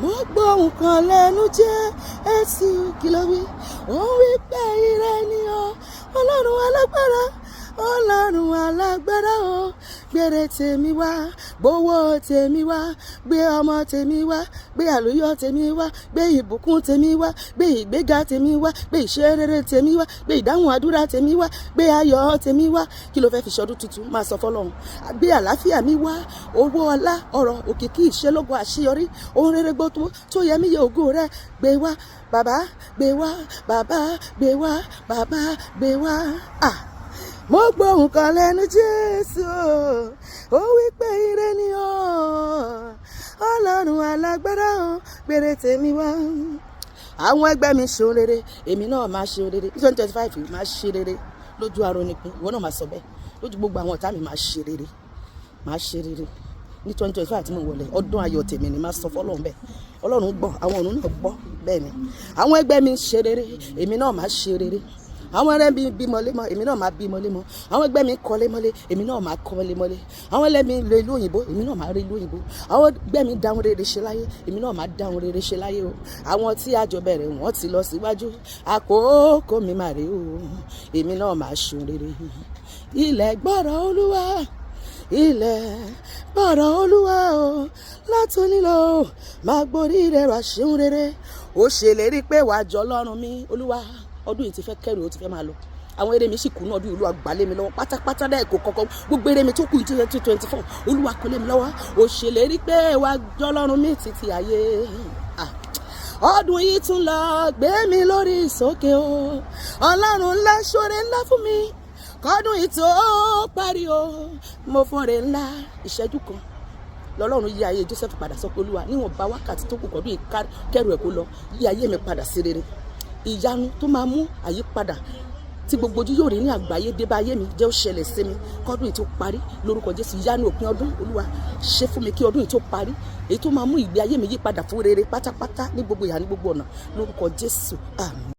mo gbọ́ nǹkan lẹ́nu Jésù kí ló wí. Ó wí pé ire ni o, Ọlọ́run alágbára, Ọlọ́run alágbára o. Gbére tèmi wá, gbowó tèmi wá, gbé ọmọ tèmi wá, gbé àlùyọ tèmi wá, gbé ìbùkún tèmi wá, gbé ìgbéga tèmi wá, gbé ìṣerere tèmi wá, gbé ìdáhùn àdúrà tèmi wá, gbé ayọ̀ tèmi wá. Kí ló fẹ́ fi ṣọdún tuntun máa sọ fọ́lọ́run? Gbé àlàáfíà mi wá, owó ọlá ọrọ̀ òkìkí ìṣelógo àṣeyọrí ohun rere gbogbo tó yẹ mí yẹ ògo rẹ gbé wá bàbá, gbé wá bàbá, gbé wá bàbá, gbé wá. Mo gbọ́ nǹkan lẹ́nu Jésù, ó wí pé ire ni o, Ọlọ́run alágbára o. Gbére tèmi wá. Àwọn ẹgbẹ́ mi ṣe rere, èmi náà máa ṣe rere. 2025 máa ṣe rere lójú arónípin, ìwọ náà máa sọ bẹ́ẹ̀. Lójú gbogbo àwọn ọ̀tá mi máa ṣe rere, máa ṣe rere. Ní 2025 tí mo wọlé, ọdún ayọ̀ tèmi ni máa sọ fọ́lọ́run bẹ́ẹ̀. Ọlọ́run gbọ́, àwọn ọ̀run náà gbọ́ bẹ́ẹ̀ ni. Àwọn ẹgbẹ́ mi ṣe rere, èmi náà máa ṣe rere. Àwọn ẹrẹ́ mi bímọ lémọ́, èmi náà máa bímọ lémọ́. Àwọn ẹgbẹ́ mi kọ́lé mọ́lé, èmi náà máa kọ́lé mọ́lé. Àwọn ẹlẹ́ mi lọ ìlú òyìnbó, èmi náà máa rí ìlú òyìnbó. Àwọn ẹgbẹ́ mi dáhùn rere ṣe láyé, èmi náà máa dáhùn rere ṣe láyé o. Àwọn tí àjọ bẹ̀rẹ̀ wọ́n ti lọ síwájú, àkókò mi máa rè o, èmi náà máa ṣe rere. Ilẹ̀ gbọ́rọ̀ Olúwa, ilẹ̀ gbọ́rọ̀ Olúwa o, látòní lọ máa gborí rẹ̀ wá ṣeun rere. Ó ṣèlérí pé wàá jọ Ọlọ́run mi, Olúwa ọdún yìí ti fẹ́ kẹ́rù, ó ti fẹ́ máa lọ. Àwọn eré mi sì kù náà ọdún Olúwa gbà lé mi lọ́wọ́ pátápátá dẹ́ kò kọ́kọ́. Gbogbo eré mi tó kù 2024 Olúwa kó lé mi lọ́wọ́. Ó ṣèlérí pé wàá jọ Ọlọ́run mi títí ayé. Ọdún yìí tún lọ gbé mi lórí ìsókè o, Ọlọ́run ńlá ṣoore ńlá fún mi. Kọ́dún yìí tó parí o, mo fọ́re ńlá. Ìṣẹ́jú kan lọ́lọ́run yí ayé Joseph padà, sọ pé Olúwa níwọ̀n bá wákàtí tó kù kọ́dún yìí kẹ́rù ẹ̀ kó lọ, yí ayé mi padà sí rere. Ìyanu tó máa mú àyípadà tí gbogbo ojú yóò rí ní àgbáyé dé bá ayé mi jẹ́ ó ṣẹlẹ̀ sí mi kọ́dún yìí tó parí lórúkọ Jésù. Ìyanu òpin ọdún Olúwa ṣe fún mi kí ọdún yìí tó parí, èyí tó máa mú ìgbé ayé mi yí padà fún rere pátápátá ní gbogbo ìhà ní gbogbo ọ̀nà lórúkọ Jésù. Àmín.